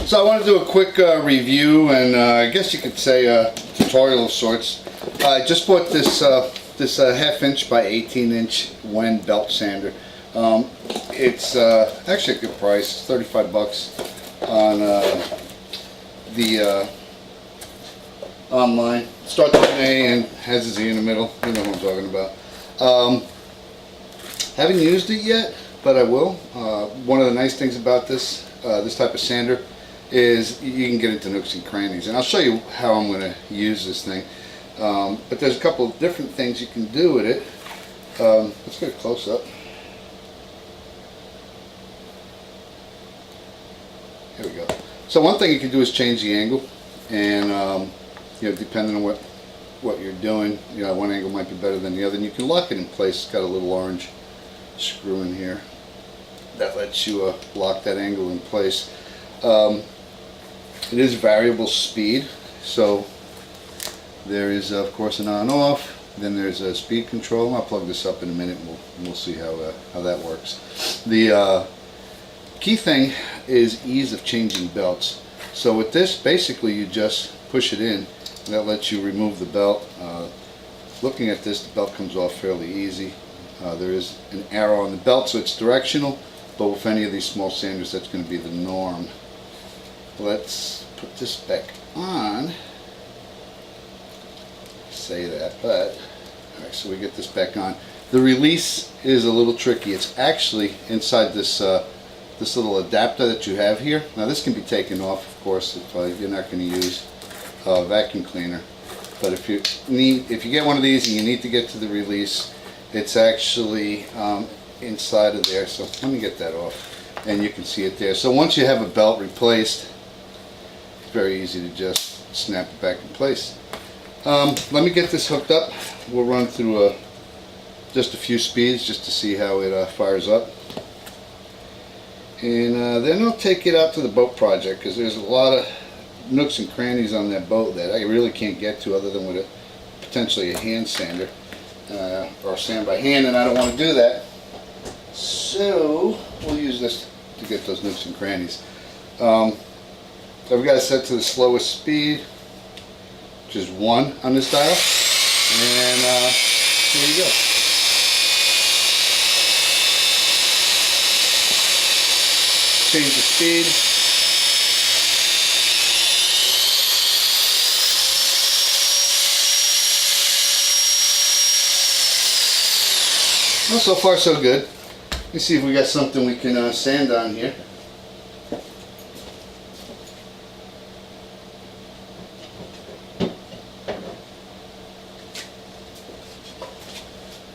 So I want to do a quick review and I guess you could say a tutorial of sorts. I just bought this this 1/2 inch by 18 inch Wen belt sander. It's actually a good price. It's 35 bucks on the online. Starts with an A and has a Z in the middle. You know what I'm talking about. Haven't used it yet, but I will. One of the nice things about this type of sander is you can get into nooks and crannies, and I'll show you how I'm going to use this thing. But there's a couple of different things you can do with it. Let's get a close up. Here we go. So one thing you can do is change the angle, and you know, depending on what you're doing, you know, one angle might be better than the other, and you can lock it in place. It's got a little orange screw in here that lets you lock that angle in place. It is variable speed, so there is of course an on-off. Then there's a speed control. I'll plug this up in a minute and we'll see how that works. The key thing is ease of changing belts. So with this, basically you just push it in and that lets you remove the belt. Looking at this, the belt comes off fairly easy. There is an arrow on the belt, so it's directional, but with any of these small sanders that's going to be the norm. Let's put this back on. Say that, but alright, so we get this back on. The release is a little tricky. It's actually inside this this little adapter that you have here. Now this can be taken off, of course, if you're not going to use a vacuum cleaner. But if you get one of these and you need to get to the release, it's actually inside of there. So let me get that off, and you can see it there. So once you have a belt replaced, it's very easy to just snap it back in place. Let me get this hooked up. We'll run through just a few speeds just to see how it fires up, and then I'll take it out to the boat project, because there's a lot of nooks and crannies on that boat that I really can't get to other than with potentially a hand sander or sand by hand, and I don't want to do that. So we'll use this to get those nooks and crannies. So we've got it set to the slowest speed, which is 1 on this dial, and here you go. Change the speed. Well, so far so good. Let's see if we got something we can sand on here.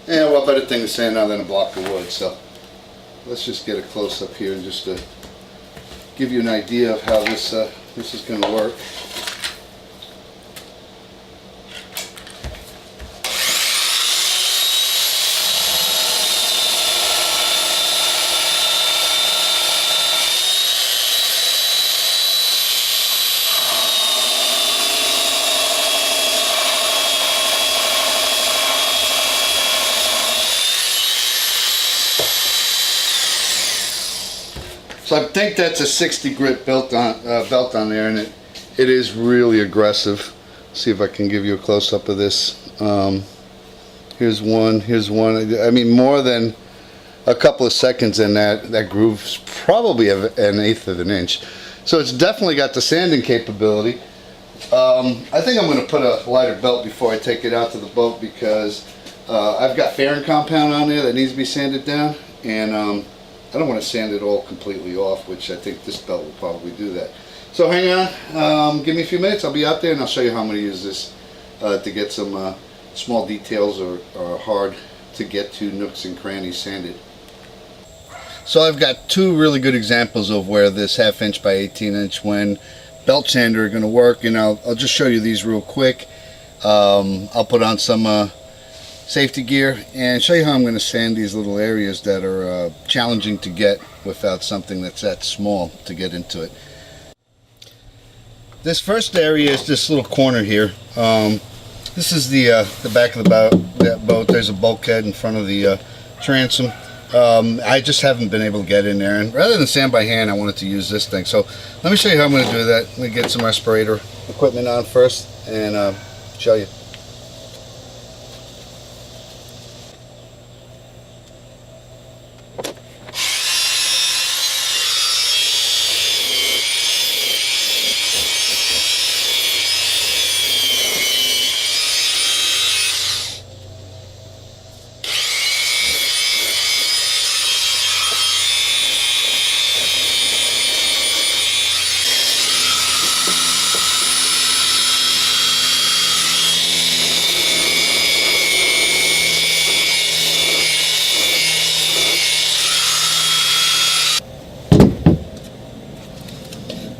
Yeah, well, better thing to sand on than a block of wood. So let's just get a close up here and just to give you an idea of how this is going to work. So I think that's a 60 grit belt on there, and it is really aggressive. See if I can give you a close up of this. Here's one. I mean, more than a couple of seconds in that groove's probably an 1/8 of an inch. So it's definitely got the sanding capability. I think I'm going to put a lighter belt before I take it out to the boat, because I've got fairing compound on there that needs to be sanded down, and I don't want to sand it all completely off, which I think this belt will probably do that. So hang on, give me a few minutes, I'll be out there and I'll show you how I'm going to use this to get some small details or hard to get to nooks and crannies sanded. So I've got two really good examples of where this 1/2 inch by 18 inch Wen belt sander are going to work, and I'll just show you these real quick. I'll put on some safety gear and show you how I'm going to sand these little areas that are challenging to get without something that's that small to get into it. This first area is this little corner here. This is the back of the boat. There's a bulkhead in front of the transom. I just haven't been able to get in there, and rather than sand by hand, I wanted to use this thing. So let me show you how I'm going to do that. Let me get some respirator equipment on first and show you.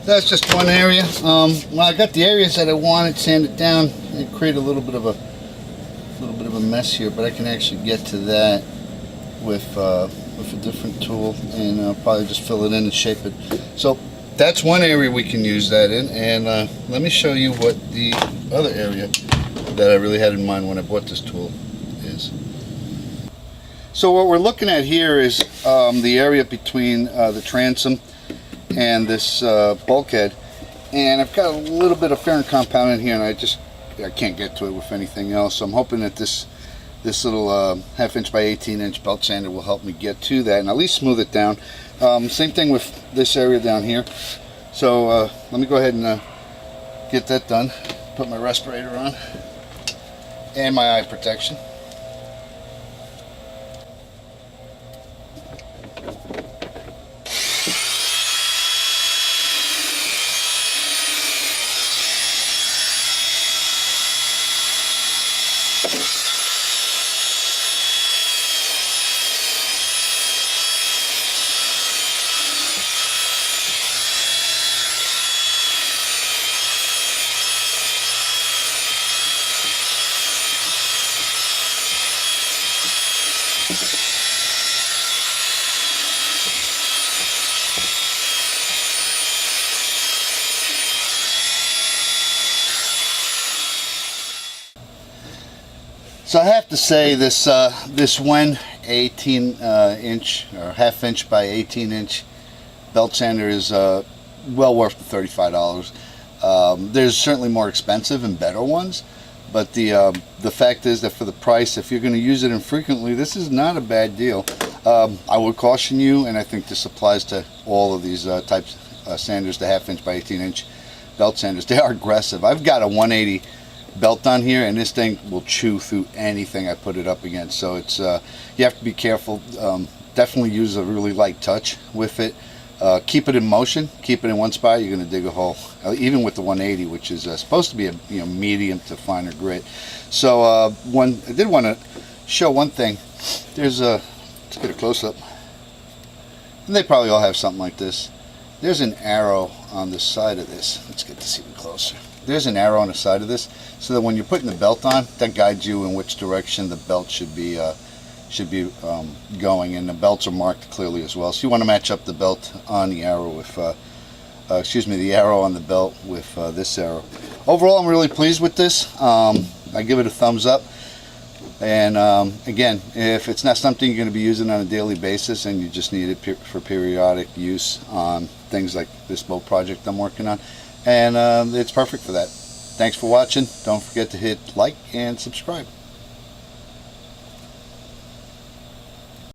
That's just one area. When I got the areas that I wanted sanded down, it created a little bit of a mess here, but I can actually get to that with a different tool and probably just fill it in and shape it. So that's one area we can use that in, and let me show you what the other area that I really had in mind when I bought this tool is. So what we're looking at here is the area between the transom and this bulkhead, and I've got a little bit of ferrite compound in here, and I can't get to it with anything else. So I'm hoping that this little 1/2 inch by 18 inch belt sander will help me get to that and at least smooth it down. Same thing with this area down here. So let me go ahead and get that done. Put my respirator on and my eye protection. So I have to say this Wen 18 inch or 1/2 inch by 18 inch belt sander is well worth the $35. There's certainly more expensive and better ones, but the fact is that for the price, if you're going to use it infrequently, this is not a bad deal. I would caution you, and I think this applies to all of these types sanders, the 1/2 inch by 18 inch belt sanders. They are aggressive. I've got a 180 belt on here, and this thing will chew through anything I put it up against. So it's you have to be careful. Definitely use a really light touch with it. Keep it in motion. Keep it in one spot. You're going to dig a hole. Even with the 180, which is supposed to be a medium to finer grit. So I did want to show one thing. There's let's get a close up. And they probably all have something like this. There's an arrow on the side of this. Let's get this even closer. There's an arrow on the side of this, so that when you're putting the belt on, that guides you in which direction the belt should be going, and the belts are marked clearly as well. So you want to match up the belt on the arrow with, the arrow on the belt with this arrow. Overall, I'm really pleased with this. I give it a thumbs up. And again, if it's not something you're going to be using on a daily basis and you just need it for periodic use on things like this boat project I'm working on, and it's perfect for that. Thanks for watching. Don't forget to hit like and subscribe.